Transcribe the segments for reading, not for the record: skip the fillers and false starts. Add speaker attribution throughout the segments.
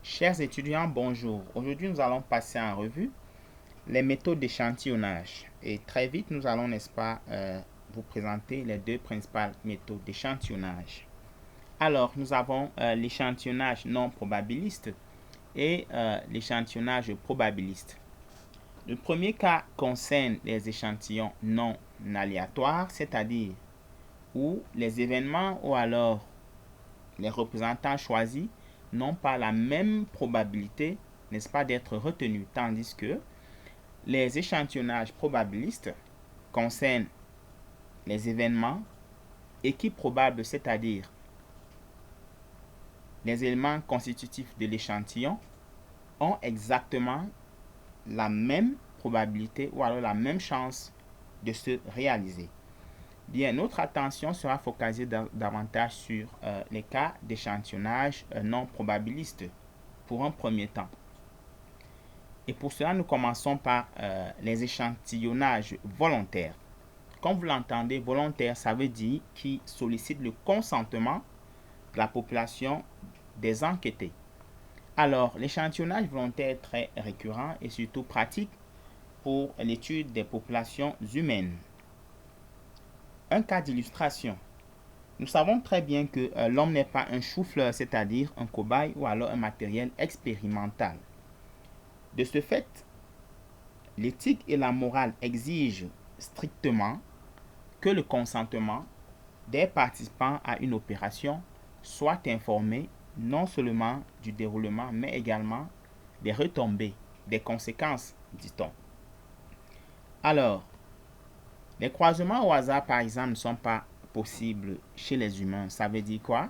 Speaker 1: Chers étudiants, bonjour. Aujourd'hui, nous allons passer en revue les méthodes d'échantillonnage. Et très vite, nous allons, n'est-ce pas, vous présenter les deux principales méthodes d'échantillonnage. Alors, nous avons l'échantillonnage non probabiliste et l'échantillonnage probabiliste. Le premier cas concerne les échantillons non aléatoires, c'est-à-dire où les événements ou alors les représentants choisis n'ont pas la même probabilité, n'est-ce pas, d'être retenus, tandis que les échantillonnages probabilistes concernent les événements équiprobables, c'est-à-dire les éléments constitutifs de l'échantillon ont exactement la même probabilité ou alors la même chance de se réaliser. Bien, notre attention sera focalisée davantage sur les cas d'échantillonnage non probabiliste pour un premier temps. Et pour cela, nous commençons par les échantillonnages volontaires. Comme vous l'entendez, volontaire, ça veut dire qui sollicite le consentement de la population des enquêtés. Alors, l'échantillonnage volontaire est très récurrent et surtout pratique pour l'étude des populations humaines. Un cas d'illustration. Nous savons très bien que l'homme n'est pas un chou-fleur, c'est-à-dire un cobaye ou alors un matériel expérimental. De ce fait, l'éthique et la morale exigent strictement que le consentement des participants à une opération soit informé non seulement du déroulement, mais également des retombées, des conséquences, dit-on. Alors, les croisements au hasard, par exemple, ne sont pas possibles chez les humains. Ça veut dire quoi?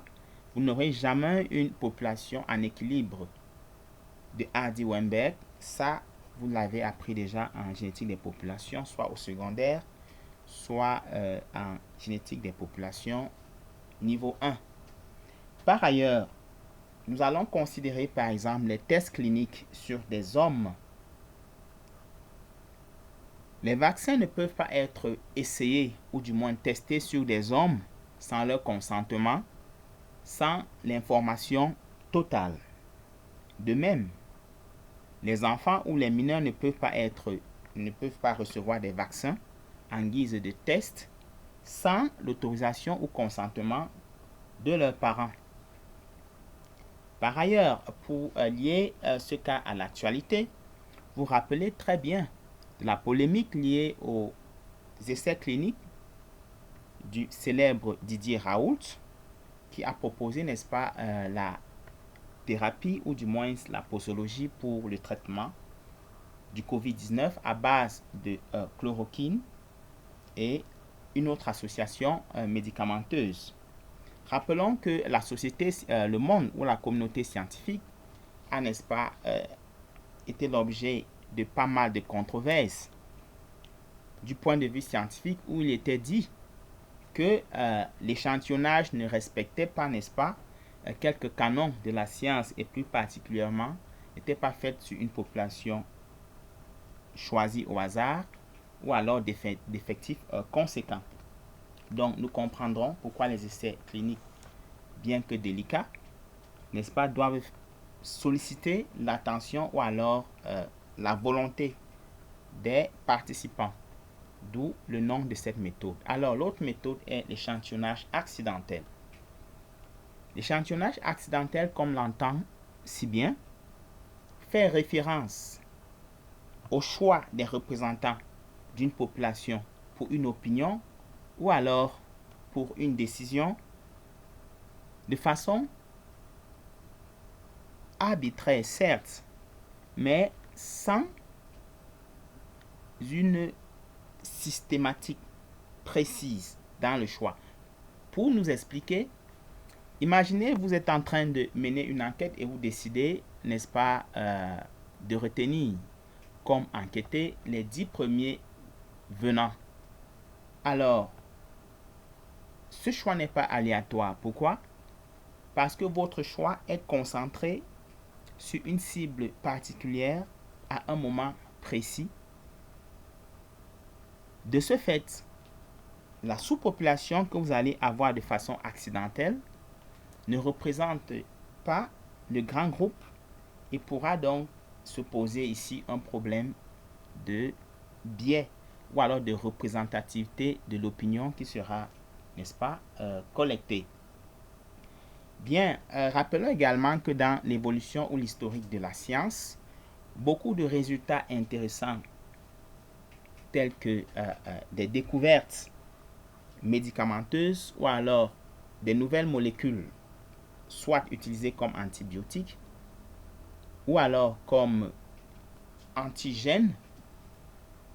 Speaker 1: Vous n'aurez jamais une population en équilibre de Hardy-Weinberg. Ça, vous l'avez appris déjà en génétique des populations, soit au secondaire, soit en génétique des populations niveau 1. Par ailleurs, nous allons considérer par exemple les tests cliniques sur des hommes. Les vaccins ne peuvent pas être essayés ou du moins testés sur des hommes sans leur consentement, sans l'information totale. De même, les enfants ou les mineurs ne peuvent pas recevoir des vaccins en guise de test sans l'autorisation ou consentement de leurs parents. Par ailleurs, pour lier ce cas à l'actualité, vous rappelez très bien de la polémique liée aux essais cliniques du célèbre Didier Raoult qui a proposé, n'est-ce pas, la thérapie ou du moins la posologie pour le traitement du COVID-19 à base de chloroquine et une autre association médicamenteuse. Rappelons que la société, le monde ou la communauté scientifique a, n'est-ce pas, été l'objet de pas mal de controverses du point de vue scientifique où il était dit que l'échantillonnage ne respectait pas, n'est-ce pas, quelques canons de la science et plus particulièrement n'était pas fait sur une population choisie au hasard ou alors d'effectifs conséquents. Donc nous comprendrons pourquoi les essais cliniques, bien que délicats, n'est-ce pas, doivent solliciter l'attention ou alors la volonté des participants, d'où le nom de cette méthode. Alors l'autre méthode est l'échantillonnage accidentel. L'échantillonnage accidentel, comme l'entend si bien, fait référence au choix des représentants d'une population pour une opinion ou alors pour une décision de façon arbitraire, certes, mais sans une systématique précise dans le choix. Pour nous expliquer, imaginez vous êtes en train de mener une enquête et vous décidez, n'est-ce pas, de retenir comme enquêtés les 10 premiers venants. Alors, ce choix n'est pas aléatoire. Pourquoi? Parce que votre choix est concentré sur une cible particulière à un moment précis. De ce fait, la sous-population que vous allez avoir de façon accidentelle ne représente pas le grand groupe et pourra donc se poser ici un problème de biais ou alors de représentativité de l'opinion qui sera, n'est-ce pas, collectée. Bien, rappelons également que dans l'évolution ou l'historique de la science, beaucoup de résultats intéressants tels que des découvertes médicamenteuses ou alors des nouvelles molécules, soit utilisées comme antibiotiques ou alors comme antigènes,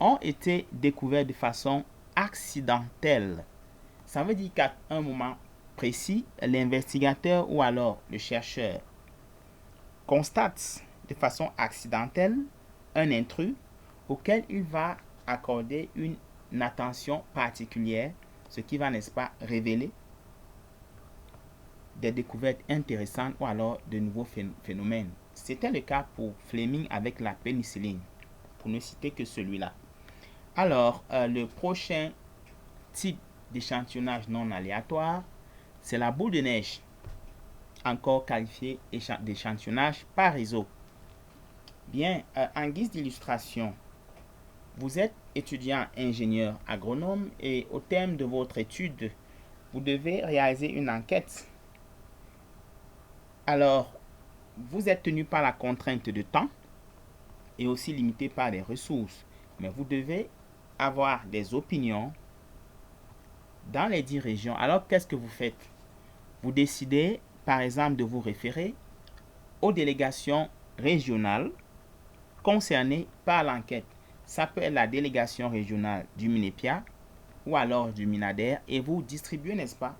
Speaker 1: ont été découverts de façon accidentelle. Ça veut dire qu'à un moment précis, l'investigateur ou alors le chercheur constate de façon accidentelle un intrus auquel il va accorder une attention particulière, ce qui va, n'est-ce pas, révéler des découvertes intéressantes ou alors de nouveaux phénomènes. C'était le cas pour Fleming avec la pénicilline, pour ne citer que celui-là. Alors, le prochain type d'échantillonnage non aléatoire, c'est la boule de neige, encore qualifiée d'échantillonnage par réseau. Bien, en guise d'illustration, vous êtes étudiant ingénieur agronome et au terme de votre étude, vous devez réaliser une enquête. Alors, vous êtes tenu par la contrainte de temps et aussi limité par les ressources, mais vous devez avoir des opinions dans les 10 régions. Alors, qu'est-ce que vous faites? Vous décidez, par exemple, de vous référer aux délégations régionales concernées par l'enquête. Ça peut être la délégation régionale du MINEPIA ou alors du MINADER et vous distribuez, n'est-ce pas,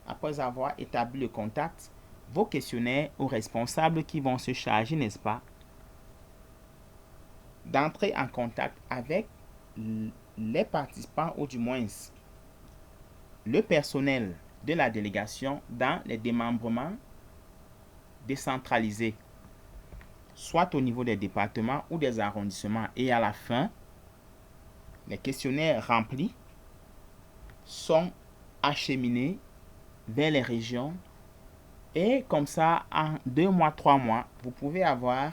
Speaker 1: après avoir établi le contact, vos questionnaires aux responsables qui vont se charger, n'est-ce pas, d'entrer en contact avec les participants ou du moins le personnel de la délégation dans les démembrements décentralisés, soit au niveau des départements ou des arrondissements. Et à la fin, les questionnaires remplis sont acheminés vers les régions et comme ça, en 2 mois, 3 mois, vous pouvez avoir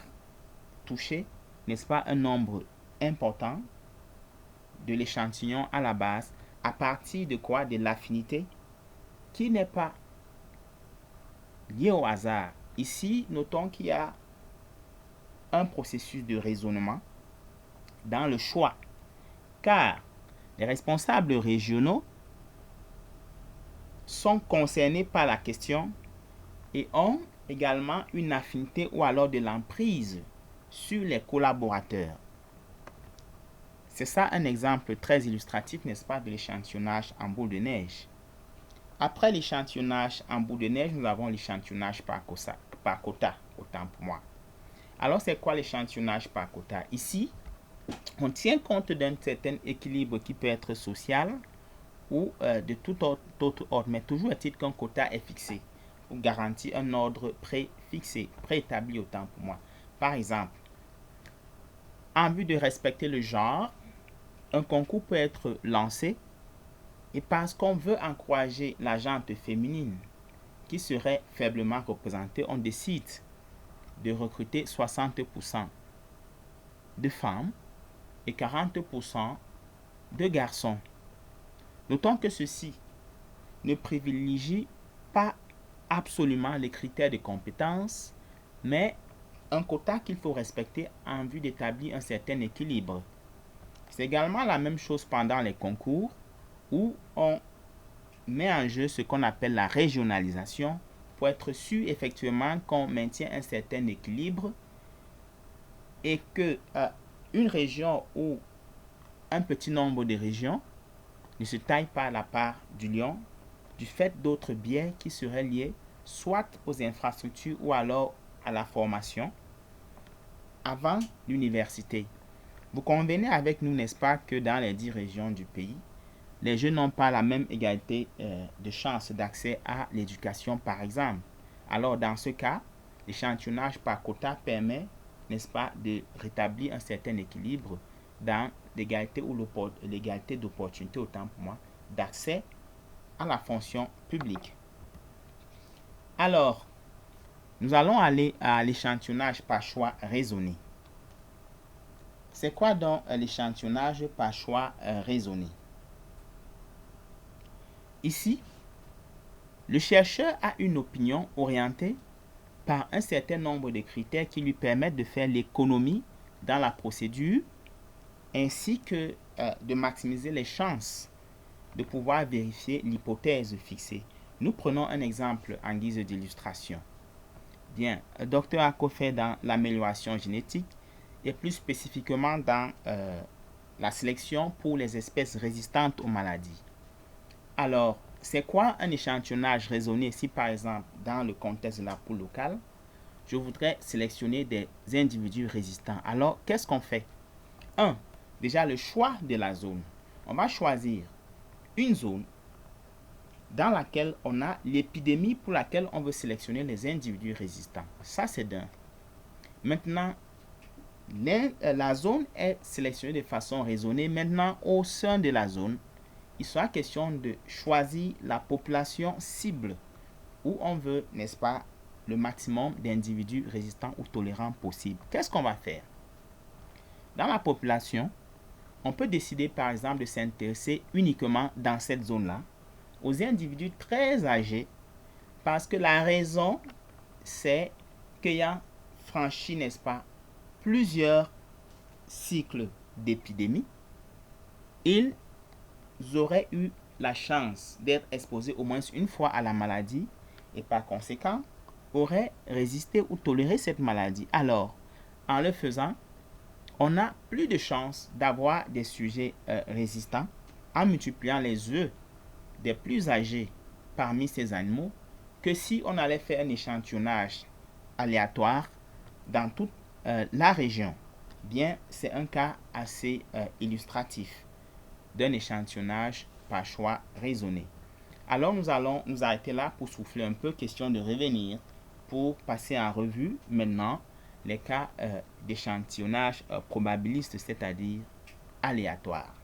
Speaker 1: touché, n'est-ce pas, un nombre important de l'échantillon à la base. À partir de quoi? De l'affinité qui n'est pas liée au hasard. Ici, notons qu'il y a un processus de raisonnement dans le choix, car les responsables régionaux sont concernés par la question et ont également une affinité ou alors de l'emprise sur les collaborateurs. C'est ça un exemple très illustratif, n'est-ce pas, de l'échantillonnage en boule de neige. Après l'échantillonnage en boule de neige, nous avons l'échantillonnage par quota, autant pour moi. Alors, c'est quoi l'échantillonnage par quota? Ici, on tient compte d'un certain équilibre qui peut être social ou de tout autre ordre, mais toujours est-il qu'un quota est fixé pour garantir un ordre préfixé, préétabli autant pour moi. Par exemple, en vue de respecter le genre, un concours peut être lancé et parce qu'on veut encourager la gente féminine qui serait faiblement représentée, on décide de recruter 60% de femmes et 40% de garçons. Notons que ceci ne privilégie pas absolument les critères de compétence, mais un quota qu'il faut respecter en vue d'établir un certain équilibre. C'est également la même chose pendant les concours où on met en jeu ce qu'on appelle la régionalisation pour être sûr effectivement qu'on maintient un certain équilibre et que une région ou un petit nombre de régions ne se taille pas à la part du lion du fait d'autres biais qui seraient liés soit aux infrastructures ou alors à la formation avant l'université. Vous convenez avec nous, n'est-ce pas, que dans les 10 régions du pays, les jeunes n'ont pas la même égalité de chances d'accès à l'éducation, par exemple. Alors, dans ce cas, l'échantillonnage par quota permet, n'est-ce pas, de rétablir un certain équilibre dans l'égalité ou l'égalité d'opportunité, autant pour moi, d'accès à la fonction publique. Alors, Nous allons aller à l'échantillonnage par choix raisonné. C'est quoi donc l'échantillonnage par choix raisonné? Ici, le chercheur a une opinion orientée par un certain nombre de critères qui lui permettent de faire l'économie dans la procédure ainsi que de maximiser les chances de pouvoir vérifier l'hypothèse fixée. Nous prenons un exemple en guise d'illustration. Bien, Dr. Ako fait dans l'amélioration génétique et plus spécifiquement dans la sélection pour les espèces résistantes aux maladies. Alors, c'est quoi un échantillonnage raisonné si par exemple dans le contexte de la poule locale, je voudrais sélectionner des individus résistants? Alors, qu'est-ce qu'on fait? Déjà le choix de la zone. On va choisir une zone dans laquelle on a l'épidémie pour laquelle on veut sélectionner les individus résistants. Ça, c'est d'un. Maintenant, la zone est sélectionnée de façon raisonnée. Maintenant, au sein de la zone, il sera question de choisir la population cible où on veut, n'est-ce pas, le maximum d'individus résistants ou tolérants possible. Qu'est-ce qu'on va faire? Dans la population, on peut décider par exemple de s'intéresser uniquement dans cette zone-là aux individus très âgés parce que la raison, c'est qu'ayant franchi, n'est-ce pas, plusieurs cycles d'épidémie, ils auraient eu la chance d'être exposés au moins une fois à la maladie et par conséquent auraient résisté ou toléré cette maladie. Alors, en le faisant, on a plus de chances d'avoir des sujets résistants en multipliant les œufs des plus âgés parmi ces animaux que si on allait faire un échantillonnage aléatoire dans toute la région. Bien, c'est un cas assez illustratif d'un échantillonnage par choix raisonné. Alors nous allons nous arrêter là pour souffler un peu, question de revenir pour passer en revue maintenant les cas d'échantillonnage probabiliste, c'est-à-dire aléatoire.